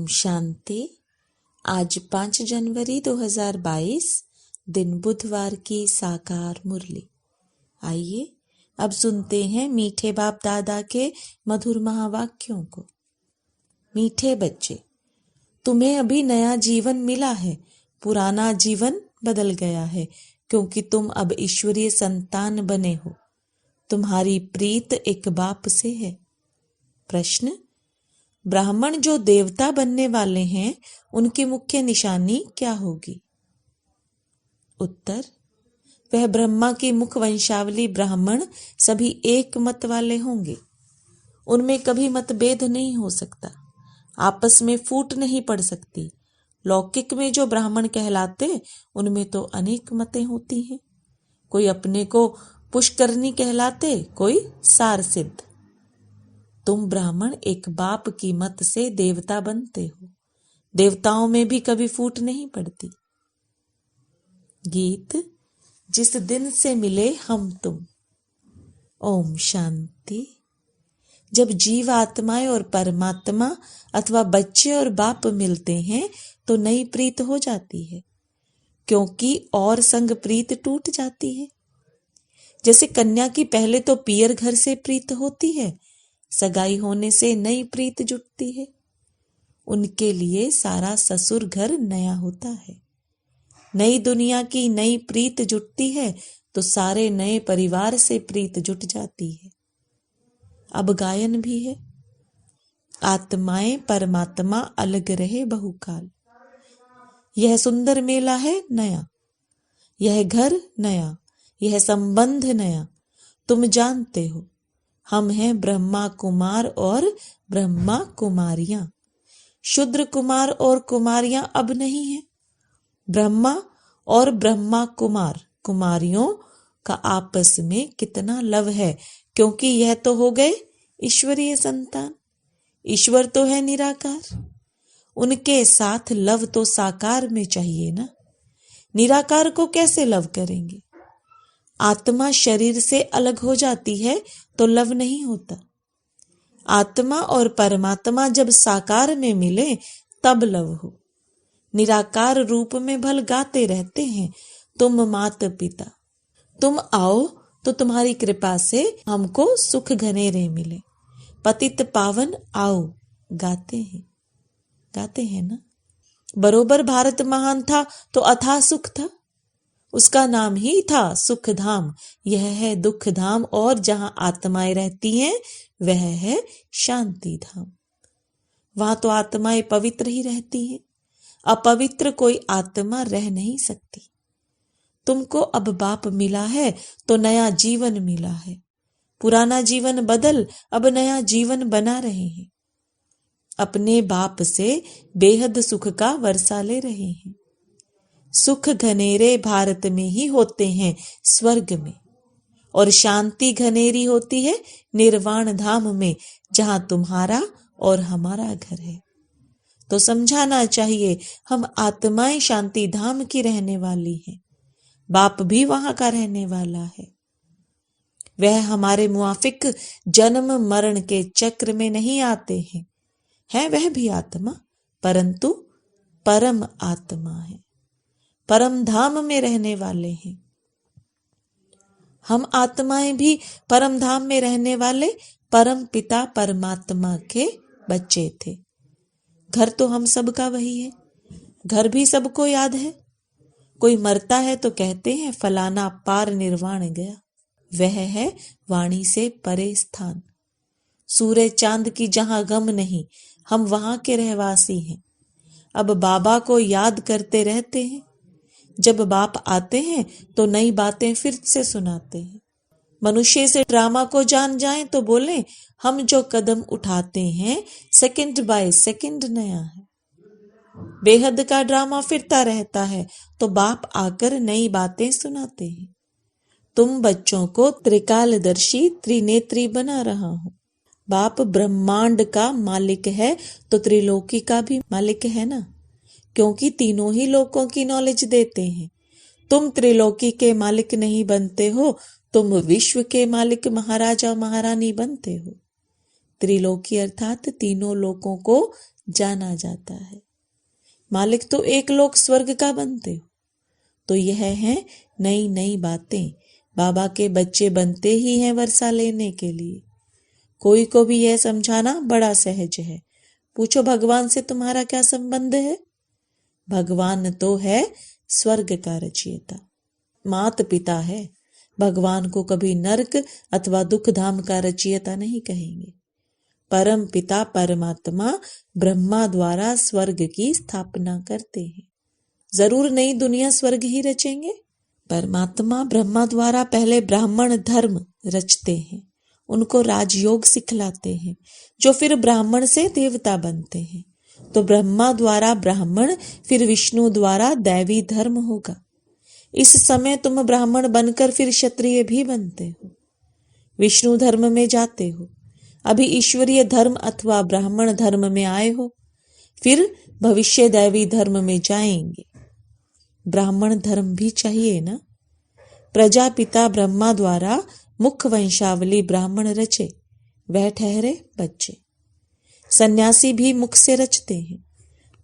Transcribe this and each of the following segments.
शांति। आज 5 जनवरी 2022 दिन बुधवार की साकार मुरली। आइए अब सुनते हैं मीठे बाप दादा के मधुर महावाक्यों को। मीठे बच्चे, तुम्हें अभी नया जीवन मिला है, पुराना जीवन बदल गया है क्योंकि तुम अब ईश्वरीय संतान बने हो। तुम्हारी प्रीत एक बाप से है। प्रश्न, ब्राह्मण जो देवता बनने वाले हैं उनकी मुख्य निशानी क्या होगी? उत्तर, वह ब्रह्मा की मुख वंशावली ब्राह्मण सभी एक मत वाले होंगे। उनमें कभी मतभेद नहीं हो सकता, आपस में फूट नहीं पड़ सकती। लौकिक में जो ब्राह्मण कहलाते उनमें तो अनेक मतें होती हैं। कोई अपने को पुष्करनी कहलाते, कोई सार सिद्ध। तुम ब्राह्मण एक बाप की मत से देवता बनते हो। देवताओं में भी कभी फूट नहीं पड़ती। गीत, जिस दिन से मिले हम तुम। ओम शांति। जब जीव आत्माएं और परमात्मा अथवा बच्चे और बाप मिलते हैं तो नई प्रीत हो जाती है, क्योंकि और संग प्रीत टूट जाती है। जैसे कन्या की पहले तो पियर घर से प्रीत होती है, सगाई होने से नई प्रीत जुटती है। उनके लिए सारा ससुर घर नया होता है। नई दुनिया की नई प्रीत जुटती है तो सारे नए परिवार से प्रीत जुट जाती है। अब गायन भी है। आत्माएं परमात्मा अलग रहे बहुकाल। यह सुंदर मेला है नया, यह घर नया, यह संबंध नया। तुम जानते हो हम हैं ब्रह्मा कुमार और ब्रह्मा कुमारियां। शूद्र कुमार और कुमारियां अब नहीं है। ब्रह्मा और ब्रह्मा कुमार कुमारियों का आपस में कितना लव है, क्योंकि यह तो हो गए ईश्वरीय संतान। ईश्वर तो है निराकार, उनके साथ लव तो साकार में चाहिए ना। निराकार को कैसे लव करेंगे? आत्मा शरीर से अलग हो जाती है तो लव नहीं होता। आत्मा और परमात्मा जब साकार में मिले तब लव हो। निराकार रूप में भल गाते रहते हैं, तुम मात पिता। तुम आओ तो तुम्हारी कृपा से हमको सुख घनेरे मिले। पतित पावन आओ, गाते हैं ना। बरोबर भारत महान था तो अथाह सुख था, उसका नाम ही था सुख धाम। यह है दुख धाम और जहां आत्माएं रहती हैं वह है शांति धाम। वहां तो आत्माएं पवित्र ही रहती हैं, अपवित्र कोई आत्मा रह नहीं सकती। तुमको अब बाप मिला है तो नया जीवन मिला है। पुराना जीवन बदल अब नया जीवन बना रहे हैं। अपने बाप से बेहद सुख का वर्षा ले रहे हैं। सुख घनेरे भारत में ही होते हैं स्वर्ग में, और शांति घनेरी होती है निर्वाण धाम में, जहां तुम्हारा और हमारा घर है। तो समझाना चाहिए हम आत्माएं शांति धाम की रहने वाली हैं। बाप भी वहां का रहने वाला है। वह हमारे मुआफिक जन्म मरण के चक्र में नहीं आते हैं। है वह भी आत्मा, परंतु परम आत्मा है, परम धाम में रहने वाले हैं। हम आत्माएं भी परम धाम में रहने वाले परम पिता परमात्मा के बच्चे थे। घर तो हम सबका वही है। घर भी सबको याद है। कोई मरता है तो कहते हैं फलाना पार निर्वाण गया। वह है वाणी से परे स्थान। सूरज चांद की जहां गम नहीं, हम वहां के रहवासी हैं। अब बाबा को याद करते रहते हैं। जब बाप आते हैं तो नई बातें फिर से सुनाते हैं। मनुष्य से ड्रामा को जान जाएं तो बोले हम जो कदम उठाते हैं सेकंड बाय सेकंड नया है। बेहद का ड्रामा फिरता रहता है तो बाप आकर नई बातें सुनाते हैं। तुम बच्चों को त्रिकालदर्शी त्रिनेत्री बना रहा हूं। बाप ब्रह्मांड का मालिक है तो त्रिलोकी का भी मालिक है ना, क्योंकि तीनों ही लोकों की नॉलेज देते हैं। तुम त्रिलोकी के मालिक नहीं बनते हो, तुम विश्व के मालिक महाराजा महारानी बनते हो। त्रिलोकी अर्थात तीनों लोकों को जाना जाता है। मालिक तो एक लोक स्वर्ग का बनते हो। तो यह है नई नई बातें। बाबा के बच्चे बनते ही हैं वर्षा लेने के लिए। कोई को भी यह समझाना बड़ा सहज है। पूछो भगवान से तुम्हारा क्या संबंध है? भगवान तो है स्वर्ग का रचयिता, मात पिता है। भगवान को कभी नरक अथवा दुख धाम का रचयिता नहीं कहेंगे। परम पिता परमात्मा ब्रह्मा द्वारा स्वर्ग की स्थापना करते हैं। जरूर नई दुनिया स्वर्ग ही रचेंगे? परमात्मा ब्रह्मा द्वारा पहले ब्राह्मण धर्म रचते हैं, उनको राजयोग सिखलाते हैं, जो फिर ब्राह्मण से देवता बनते हैं। तो ब्रह्मा द्वारा ब्राह्मण, फिर विष्णु द्वारा दैवी धर्म होगा। इस समय तुम ब्राह्मण बनकर फिर क्षत्रिय भी बनते हो, विष्णु धर्म में जाते हो। अभी ईश्वरीय धर्म अथवा ब्राह्मण धर्म में आए हो, फिर भविष्य दैवी धर्म में जाएंगे। ब्राह्मण धर्म भी चाहिए ना। प्रजापिता ब्रह्मा द्वारा मुख्य वंशावली ब्राह्मण रचे, वह ठहरे बच्चे। सन्यासी भी मुख से रचते हैं,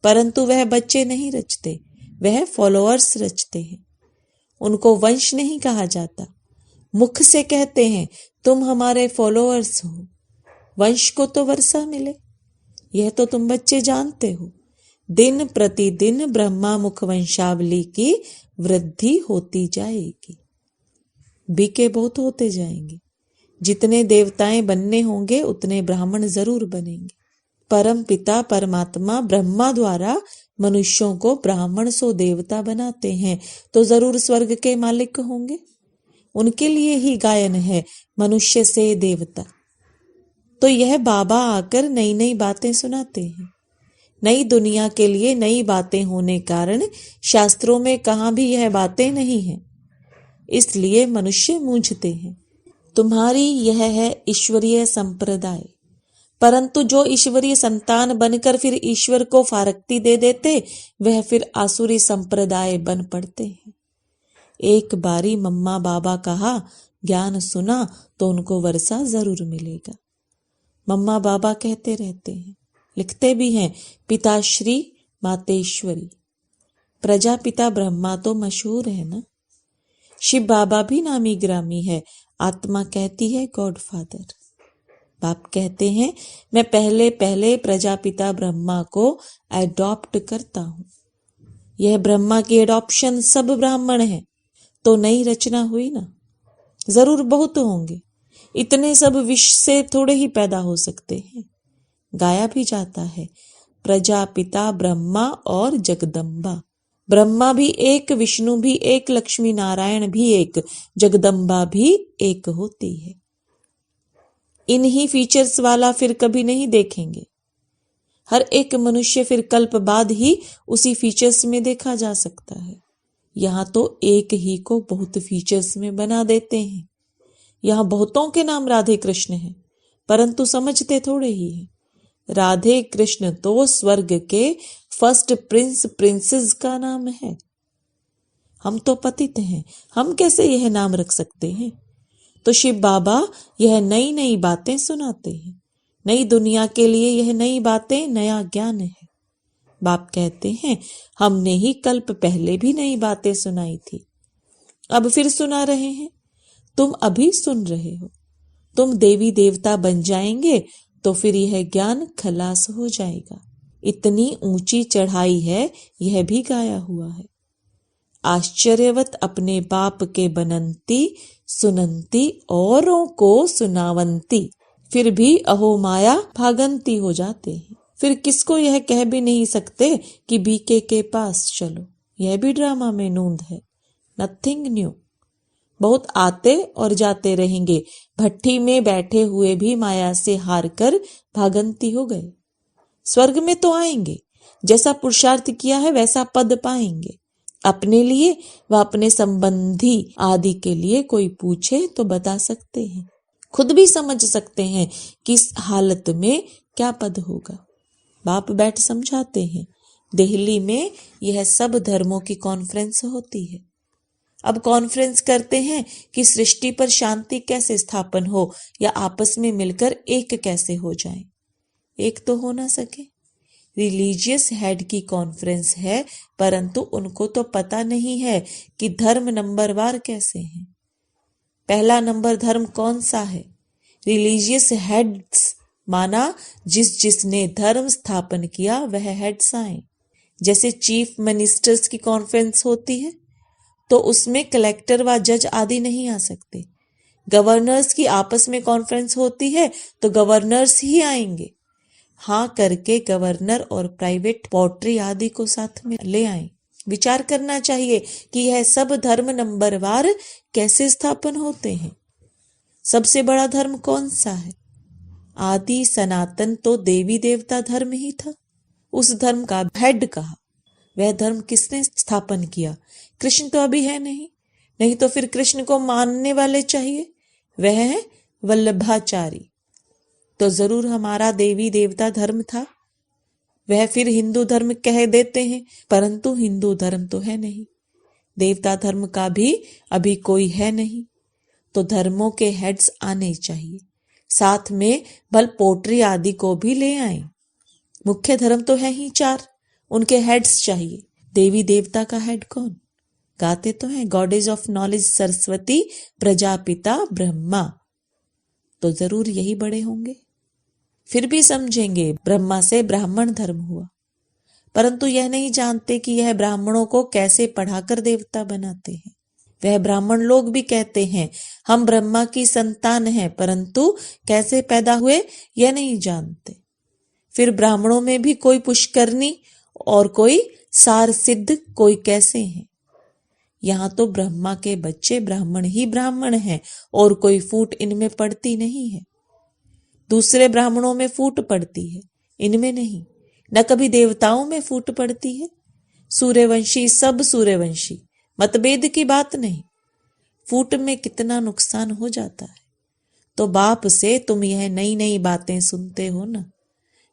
परंतु वह बच्चे नहीं रचते, वह फॉलोअर्स रचते हैं। उनको वंश नहीं कहा जाता। मुख से कहते हैं तुम हमारे फॉलोअर्स हो। वंश को तो वर्षा मिले, यह तो तुम बच्चे जानते हो। दिन प्रतिदिन ब्रह्मा मुख वंशावली की वृद्धि होती जाएगी। बीके बहुत होते जाएंगे। जितने देवताएं बनने होंगे उतने ब्राह्मण जरूर बनेंगे। परम पिता परमात्मा ब्रह्मा द्वारा मनुष्यों को ब्राह्मण सो देवता बनाते हैं, तो जरूर स्वर्ग के मालिक होंगे। उनके लिए ही गायन है मनुष्य से देवता। तो यह बाबा आकर नई नई बातें सुनाते हैं। नई दुनिया के लिए नई बातें होने कारण शास्त्रों में कहाँ भी यह बातें नहीं है, इसलिए मनुष्य मूंझते हैं। तुम्हारी यह है ईश्वरीय संप्रदाय, परंतु जो ईश्वरीय संतान बनकर फिर ईश्वर को फारकती दे देते, वह फिर आसुरी संप्रदाय बन पड़ते हैं। एक बारी मम्मा बाबा कहा ज्ञान सुना तो उनको वर्षा जरूर मिलेगा। मम्मा बाबा कहते रहते हैं, लिखते भी हैं, पिताश्री मातेश्वरी। प्रजापिता ब्रह्मा तो मशहूर है ना। शिव बाबा भी नामी ग्रामी है। आत्मा कहती है गॉड फादर। बाप कहते हैं मैं पहले पहले प्रजापिता ब्रह्मा को एडॉप्ट करता हूँ। यह ब्रह्मा की एडॉप्शन सब ब्राह्मण है, तो नई रचना हुई ना। जरूर बहुत होंगे, इतने सब विश्व से थोड़े ही पैदा हो सकते हैं। गाया भी जाता है प्रजापिता ब्रह्मा और जगदम्बा। ब्रह्मा भी एक, विष्णु भी एक, लक्ष्मी नारायण भी एक, जगदम्बा भी एक होती है। इन्हीं फीचर्स वाला फिर कभी नहीं देखेंगे। हर एक मनुष्य फिर कल्प बाद ही उसी फीचर्स में देखा जा सकता है। यहाँ तो एक ही को बहुत फीचर्स में बना देते हैं। यहाँ बहुतों के नाम राधे कृष्ण हैं, परंतु समझते थोड़े ही हैं। राधे कृष्ण तो स्वर्ग के फर्स्ट प्रिंस प्रिंसेस का नाम है। हम तो पतित हैं, हम कैसे यह नाम रख सकते हैं? तो शिव बाबा यह नई नई बातें सुनाते हैं। नई दुनिया के लिए यह नई बातें, नया ज्ञान है। बाप कहते हैं हमने ही कल्प पहले भी नई बातें सुनाई थी, अब फिर सुना रहे हैं। तुम अभी सुन रहे हो। तुम देवी देवता बन जाएंगे तो फिर यह ज्ञान खलास हो जाएगा। इतनी ऊंची चढ़ाई है, यह भी गाया हुआ है। आश्चर्यवत अपने बाप के बनंती सुनंती औरों को सुनावंती, फिर भी अहो माया भागंती हो जाते हैं। फिर किसको यह कह भी नहीं सकते कि बीके के पास चलो। यह भी ड्रामा में नूंद है। Nothing new. बहुत आते और जाते रहेंगे। भट्टी में बैठे हुए भी माया से हार कर भागंती हो गए। स्वर्ग में तो आएंगे, जैसा पुरुषार्थ किया है वैसा पद पाएंगे। अपने लिए व अपने संबंधी आदि के लिए कोई पूछे तो बता सकते हैं। खुद भी समझ सकते हैं कि इस हालत में क्या पद होगा। बाप बैठ समझाते हैं। दिल्ली में यह सब धर्मों की कॉन्फ्रेंस होती है। अब कॉन्फ्रेंस करते हैं कि सृष्टि पर शांति कैसे स्थापन हो या आपस में मिलकर एक कैसे हो जाए। एक तो हो ना सके। रिलीजियस हेड की कॉन्फ्रेंस है, परंतु उनको तो पता नहीं है कि धर्म नंबरवार कैसे हैं। पहला नंबर धर्म कौन सा है? रिलीजियस हेड्स माना जिसने धर्म स्थापन किया वह हेड्स आए। जैसे चीफ मिनिस्टर्स की कॉन्फ्रेंस होती है तो उसमें कलेक्टर व जज आदि नहीं आ सकते। गवर्नर्स की आपस में कॉन्फ्रेंस होती है तो गवर्नर्स ही आएंगे। हाँ करके गवर्नर और प्राइवेट पोट्री आदि को साथ में ले आए। विचार करना चाहिए कि यह सब धर्म नंबरवार कैसे स्थापन होते हैं। सबसे बड़ा धर्म कौन सा है? आदि सनातन तो देवी देवता धर्म ही था। उस धर्म का हेड कहा। वह धर्म किसने स्थापन किया? कृष्ण तो अभी है नहीं तो फिर कृष्ण को मानने वाले चाहिए। वह है वल्लभाचारी। तो जरूर हमारा देवी देवता धर्म था। वह फिर हिंदू धर्म कह देते हैं, परंतु हिंदू धर्म तो है नहीं। देवता धर्म का भी अभी कोई है नहीं। तो धर्मों के हेड्स आने चाहिए, साथ में भल पोट्री आदि को भी ले आए। मुख्य धर्म तो है ही 4, उनके हेड्स चाहिए। देवी देवता का हेड कौन? गाते तो हैं goddess of knowledge Saraswati Prajapita Brahma. तो जरूर यही बड़े होंगे। फिर भी समझेंगे ब्रह्मा से ब्राह्मण धर्म हुआ, परंतु यह नहीं जानते कि यह ब्राह्मणों को कैसे पढ़ाकर देवता बनाते हैं। वह ब्राह्मण लोग भी कहते हैं हम ब्रह्मा की संतान हैं, परंतु कैसे पैदा हुए यह नहीं जानते। फिर ब्राह्मणों में भी कोई पुष्करनी और कोई सार सिद्ध, कोई कैसे हैं। यहाँ तो ब्रह्मा के बच्चे ब्राह्मण ही ब्राह्मण हैं और कोई फूट इनमें पड़ती नहीं है। दूसरे ब्राह्मणों में फूट पड़ती है, इनमें नहीं। न कभी देवताओं में फूट पड़ती है। सूर्यवंशी सब सूर्यवंशी, मतभेद की बात नहीं। फूट में कितना नुकसान हो जाता है। तो बाप से तुम यह नई नई बातें सुनते हो ना।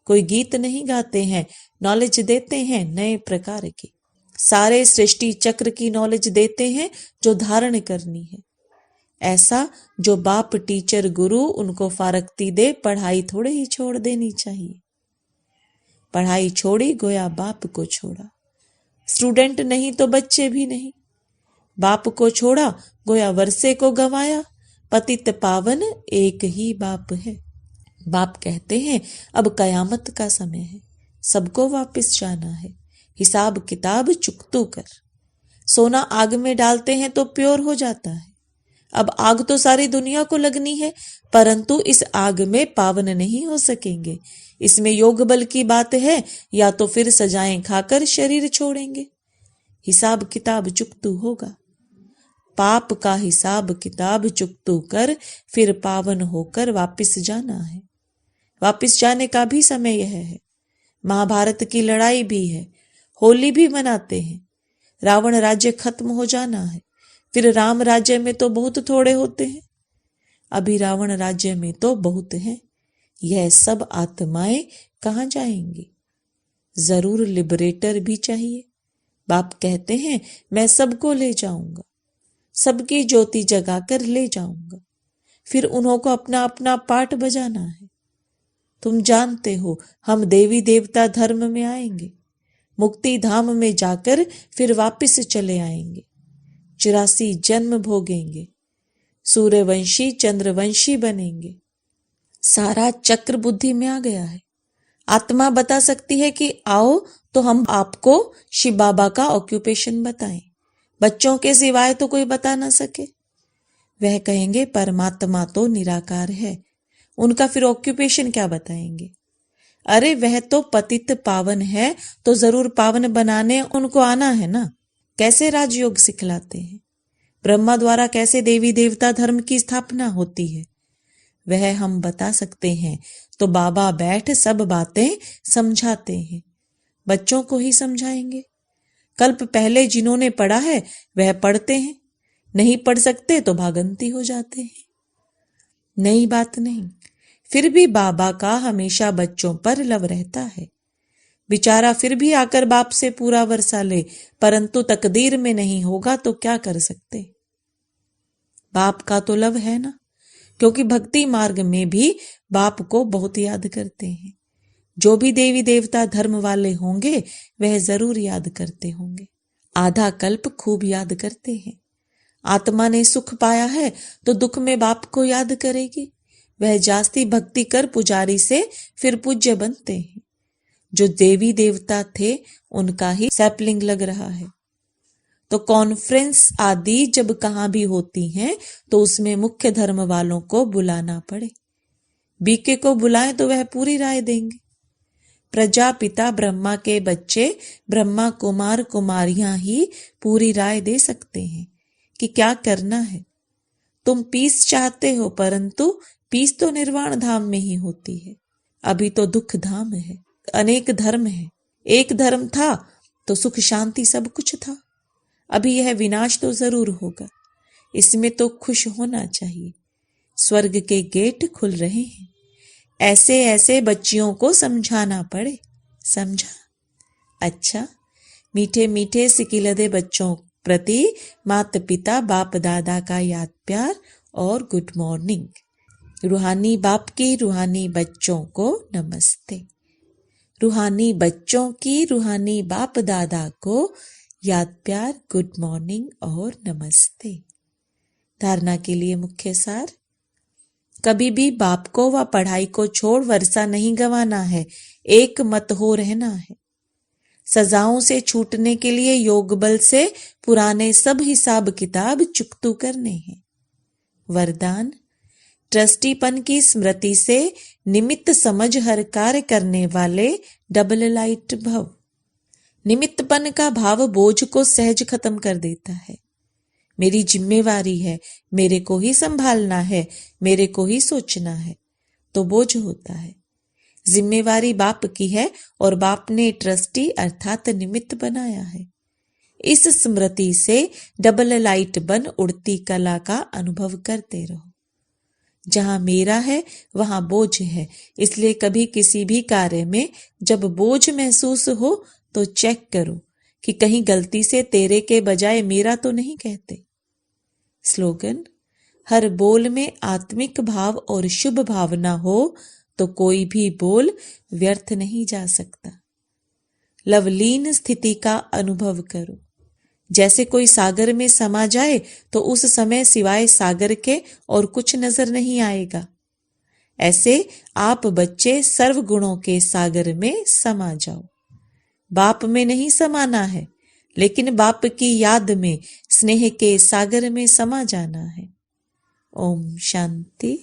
कोई गीत नहीं गाते हैं, नॉलेज देते हैं नए प्रकार की। सारे सृष्टि चक्र की नॉलेज देते हैं जो धारण करनी है। ऐसा जो बाप टीचर गुरु उनको फारकती दे, पढ़ाई थोड़े ही छोड़ देनी चाहिए। पढ़ाई छोड़ी गोया बाप को छोड़ा। स्टूडेंट नहीं तो बच्चे भी नहीं। बाप को छोड़ा गोया वर्षे को गवाया। पतित पावन एक ही बाप है। बाप कहते हैं अब कयामत का समय है, सबको वापस जाना है। हिसाब किताब चुकतू कर। सोना आग में डालते हैं तो प्योर हो जाता है। अब आग तो सारी दुनिया को लगनी है, परंतु इस आग में पावन नहीं हो सकेंगे। इसमें योग बल की बात है, या तो फिर सजाएं खाकर शरीर छोड़ेंगे। हिसाब किताब चुकतू होगा। पाप का हिसाब किताब चुकतू कर फिर पावन होकर वापस जाना है। वापस जाने का भी समय यह है। महाभारत की लड़ाई भी है, होली भी मनाते हैं। रावण राज्य खत्म हो जाना है, फिर राम राज्य में तो बहुत थोड़े होते हैं। अभी रावण राज्य में तो बहुत हैं। यह सब आत्माएं कहाँ जाएंगी? जरूर लिबरेटर भी चाहिए। बाप कहते हैं मैं सबको ले जाऊंगा, सबकी ज्योति जगाकर ले जाऊंगा। फिर उन्हों को अपना अपना पाठ बजाना है। तुम जानते हो हम देवी देवता धर्म में आएंगे, मुक्ति धाम में जाकर फिर वापस चले आएंगे। 84 जन्म भोगेंगे, सूर्यवंशी चंद्रवंशी बनेंगे। सारा चक्र बुद्धि में आ गया है। आत्मा बता सकती है कि आओ तो हम आपको शिव बाबा का ऑक्यूपेशन बताएं। बच्चों के सिवाय तो कोई बता ना सके। वह कहेंगे परमात्मा तो निराकार है, उनका फिर ऑक्यूपेशन क्या बताएंगे? अरे वह तो पतित पावन है, तो जरूर पावन बनाने उनको आना है ना। कैसे राजयोग सिखलाते हैं, ब्रह्मा द्वारा कैसे देवी देवता धर्म की स्थापना होती है, वह हम बता सकते हैं। तो बाबा बैठ सब बातें समझाते हैं, बच्चों को ही समझाएंगे। कल्प पहले जिन्होंने पढ़ा है वह पढ़ते हैं, नहीं पढ़ सकते तो भागंती हो जाते हैं। नई बात नहीं। फिर भी बाबा का हमेशा बच्चों पर लव रहता है। बेचारा फिर भी आकर बाप से पूरा वर्षा ले, परंतु तकदीर में नहीं होगा तो क्या कर सकते। बाप का तो लव है ना, क्योंकि भक्ति मार्ग में भी बाप को बहुत याद करते हैं। जो भी देवी देवता धर्म वाले होंगे वह जरूर याद करते होंगे, आधा कल्प खूब याद करते हैं। आत्मा ने सुख पाया है तो दुख में बाप को याद करेगी। वह जास्ती भक्ति कर पुजारी से फिर पूज्य बनते हैं। जो देवी देवता थे उनका ही सैपलिंग लग रहा है। तो कॉन्फ्रेंस आदि जब कहाँ भी होती हैं तो उसमें मुख्य धर्म वालों को बुलाना पड़े। बीके को बुलाएं तो वह पूरी राय देंगे। प्रजापिता ब्रह्मा के बच्चे ब्रह्मा कुमार कुमारियां ही पूरी राय दे सकते हैं कि क्या करना है। तुम पीस चाहते हो, परंतु पीस तो निर्वाण धाम में ही होती है। अभी तो दुख धाम है, अनेक धर्म है। एक धर्म था तो सुख शांति सब कुछ था। अभी यह विनाश तो जरूर होगा, इसमें तो खुश होना चाहिए। स्वर्ग के गेट खुल रहे हैं। ऐसे ऐसे बच्चियों को समझाना पड़े। समझा? अच्छा, मीठे मीठे सिकिलदे बच्चों प्रति माता पिता बाप दादा का याद प्यार और गुड मॉर्निंग। रूहानी बाप की रूहानी बच्चों को नमस्ते। रूहानी बच्चों की रूहानी बाप दादा को याद प्यार, गुड मॉर्निंग और नमस्ते। धारणा के लिए मुख्य सार। कभी भी बाप को व पढ़ाई को छोड़ वर्षा नहीं गंवाना है, एक मत हो रहना है। सजाओं से छूटने के लिए योग बल से पुराने सब हिसाब किताब चुकतू करने हैं। वरदान, ट्रस्टीपन की स्मृति से निमित्त समझ हर कार्य करने वाले डबल लाइट भव। निमित्तपन का भाव बोझ को सहज खत्म कर देता है। मेरी जिम्मेवारी है, मेरे को ही संभालना है, मेरे को ही सोचना है, तो बोझ होता है। जिम्मेवारी बाप की है और बाप ने ट्रस्टी अर्थात निमित्त बनाया है। इस स्मृति से डबल लाइट बन उड़ती कला का अनुभव करते रहो। जहां मेरा है वहां बोझ है, इसलिए कभी किसी भी कार्य में जब बोझ महसूस हो तो चेक करो कि कहीं गलती से तेरे के बजाय मेरा तो नहीं कहते। स्लोगन, हर बोल में आत्मिक भाव और शुभ भावना हो तो कोई भी बोल व्यर्थ नहीं जा सकता। लवलीन स्थिति का अनुभव करो। जैसे कोई सागर में समा जाए तो उस समय सिवाय सागर के और कुछ नजर नहीं आएगा। ऐसे आप बच्चे सर्व गुणों के सागर में समा जाओ। बाप में नहीं समाना है, लेकिन बाप की याद में स्नेह के सागर में समा जाना है। ओम शांति।